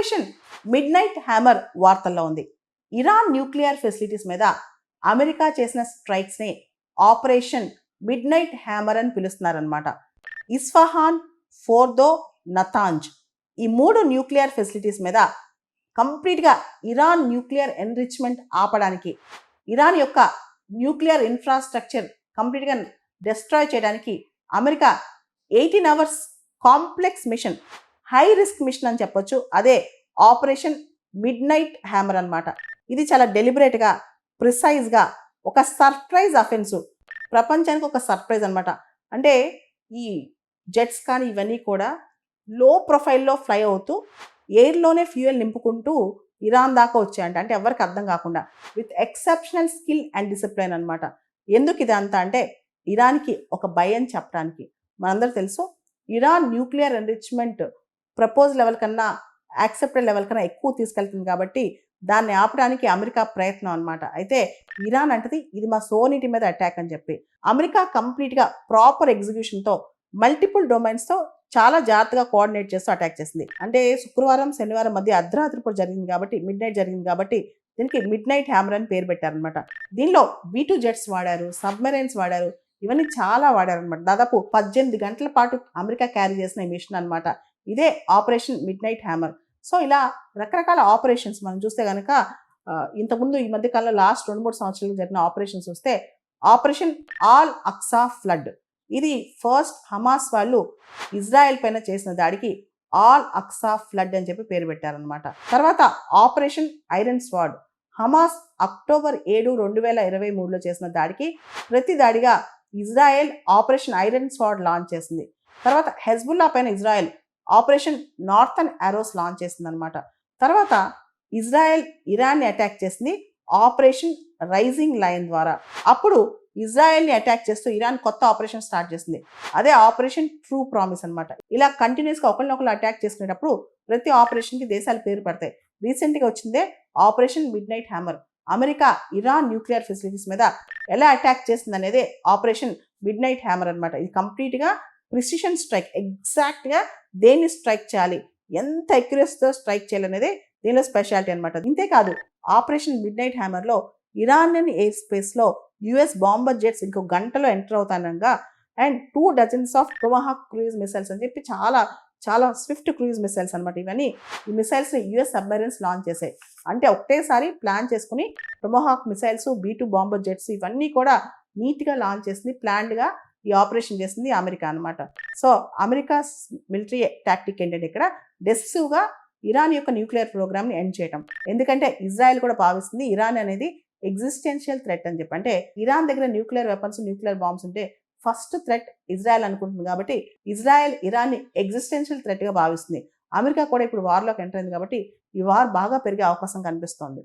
Operation mid night hammer వార్తల్లో ఉంది. Iran nuclear facilities మీద అమెరికా చేసిన స్ట్రైక్స్ని ఆపరేషన్ మిడ్ నైట్ హ్యామర్ అని పిలుస్తున్నారనమాట. ఇస్ఫహాన్, ఫోర్దో, నతాంజ్ ఈ 3 న్యూక్లియర్ ఫెసిలిటీస్ మీద కంప్లీట్గా ఇరాన్ న్యూక్లియర్ ఎన్రిచ్మెంట్ ఆపడానికి, ఇరాన్ యొక్క న్యూక్లియర్ ఇన్ఫ్రాస్ట్రక్చర్ కంప్లీట్గా డిస్ట్రాయ్ చేయడానికి America 18 hours complex mission, high risk mission అని చెప్పొచ్చు. అదే ఆపరేషన్ మిడ్ నైట్ హ్యామర్ అనమాట. ఇది చాలా డెలిబరేట్గా, ప్రిసైజ్గా ఒక సర్ప్రైజ్ అఫెన్సు, ప్రపంచానికి ఒక సర్ప్రైజ్ అనమాట. అంటే ఈ జెట్స్ కానీ ఇవన్నీ కూడా లో ప్రొఫైల్లో ఫ్లై అవుతూ ఎయిర్లోనే ఫ్యూయల్ నింపుకుంటూ ఇరాన్ దాకా వచ్చాయంట. అంటే ఎవరికి అర్థం కాకుండా, with exceptional skill and discipline అనమాట. ఎందుకు ఇదంతా అంటే ఇరాన్కి ఒక భయం చెప్పడానికి. మనందరూ తెలుసు, Iran nuclear enrichment propose level కన్నా, యాక్సెప్టెడ్ లెవెల్ కన్నా ఎక్కువ తీసుకెళ్తుంది కాబట్టి దాన్ని ఆపడానికి అమెరికా ప్రయత్నం అనమాట. అయితే ఇరాన్ అంటది ఇది మా సోనిటీ మీద అటాక్ అని చెప్పి. అమెరికా కంప్లీట్గా ప్రాపర్ ఎగ్జిక్యూషన్తో మల్టిపుల్ డొమైన్స్తో చాలా జాగ్రత్తగా కోఆర్డినేట్ చేస్తూ అటాక్ చేసింది. అంటే శుక్రవారం శనివారం మధ్య అర్ధరాత్రి పూట జరిగింది కాబట్టి, మిడ్ నైట్ జరిగింది కాబట్టి దీనికి మిడ్ నైట్ హ్యామర్ అని పేరు పెట్టారనమాట. దీనిలో B-2 జెట్స్ వాడారు, సబ్మెరైన్స్ వాడారు, ఇవన్నీ చాలా వాడారనమాట. దాదాపు 18 గంటల పాటు అమెరికా క్యారీ చేసిన ఈ మిషన్ అనమాట. ఇదే operation mid night hammer. So ఇలా రకరకాల ఆపరేషన్స్ మనం చూస్తే కనుక ఇంతకుముందు ఈ మధ్య కాలంలో లాస్ట్ 2-3 సంవత్సరాలు జరిగిన ఆపరేషన్స్ చూస్తే ఆపరేషన్ ఆల్ అక్సా ఫ్లడ్, ఇది ఫస్ట్ హమాస్ వాళ్ళు ఇజ్రాయెల్ పైన చేసిన దాడికి ఆల్ అక్సా ఫ్లడ్ అని చెప్పి పేరు పెట్టారనమాట. తర్వాత Operation Iron Sword, Hamas October 7, 2023లో చేసిన దాడికి ప్రతి దాడిగా Israel Operation Iron Sword launch చేసింది. తర్వాత హెజ్బుల్లా పైన Israel Operation Northern Arrows launch చేసింది అనమాట. తర్వాత ఇజ్రాయెల్ ఇరాన్ని అటాక్ చేసింది ఆపరేషన్ రైజింగ్ లయన్ ద్వారా. అప్పుడు ఇజ్రాయెల్ని అటాక్ చేస్తూ ఇరాన్ కొత్త ఆపరేషన్ స్టార్ట్ చేసింది. అదే ఆపరేషన్ ట్రూ ప్రామిస్ అనమాట. ఇలా కంటిన్యూస్గా ఒకరినొకరు అటాక్ చేసుకునేటప్పుడు ప్రతి ఆపరేషన్కి దేశాలు పేరు పడతాయి. రీసెంట్గా వచ్చిందే operation mid night hammer. America Iran nuclear facilities మీద ఎలా అటాక్ చేస్తుంది అనేది ఆపరేషన్ మిడ్ నైట్ హ్యామర్ అనమాట. ఇది కంప్లీట్గా ప్రిసిషన్ స్ట్రైక్, ఎగ్జాక్ట్గా దేన్ని స్ట్రైక్ చేయాలి, ఎంత ఎక్యురసీతో స్ట్రైక్ చేయాలనేది దీనిలో స్పెషాలిటీ అనమాట. ఇంతేకాదు ఆపరేషన్ మిడ్ నైట్ హ్యామర్లో ఇరానియన్ ఎయిర్ స్పేస్లో US బాంబర్ జెట్స్ ఇంకో గంటలో ఎంటర్ అవుతానగా, and 2 dozens of Tomahawk cruise missiles అని చెప్పి చాలా చాలా స్విఫ్ట్ క్రూయిజ్ మిసైల్స్ అనమాట. ఇవన్నీ ఈ మిసైల్స్ని US సబ్మెరైన్స్ లాంచ్ చేసాయి. అంటే ఒకటేసారి ప్లాన్ చేసుకుని టొమహాక్ మిసైల్స్, B-2 బాంబర్ జెట్స్ ఇవన్నీ కూడా నీట్గా లాంచ్ చేసింది, ప్లాన్డ్గా ఈ ఆపరేషన్ చేసింది అమెరికా అనమాట. సో అమెరికా మిలిటరీ టాక్టిక్ ఏంటంటే ఇక్కడ డెసిసివ్గా ఇరాన్ యొక్క న్యూక్లియర్ ప్రోగ్రామ్ని ఎండ్ చేయడం. ఎందుకంటే ఇజ్రాయెల్ కూడా భావిస్తుంది ఇరాన్ అనేది ఎగ్జిస్టెన్షియల్ థ్రెట్ అని చెప్పి. అంటే ఇరాన్ దగ్గర న్యూక్లియర్ వెపన్స్, న్యూక్లియర్ బాంబ్స్ ఉంటే ఫస్ట్ థ్రెట్ ఇజ్రాయెల్ అనుకుంటుంది కాబట్టి ఇజ్రాయెల్ ఇరాన్ని ఎగ్జిస్టెన్షియల్ థ్రెట్గా భావిస్తుంది. అమెరికా కూడా ఇప్పుడు వార్లోకి ఎంటర్ అయింది కాబట్టి ఈ వార్ బాగా పెరిగే అవకాశం కనిపిస్తోంది.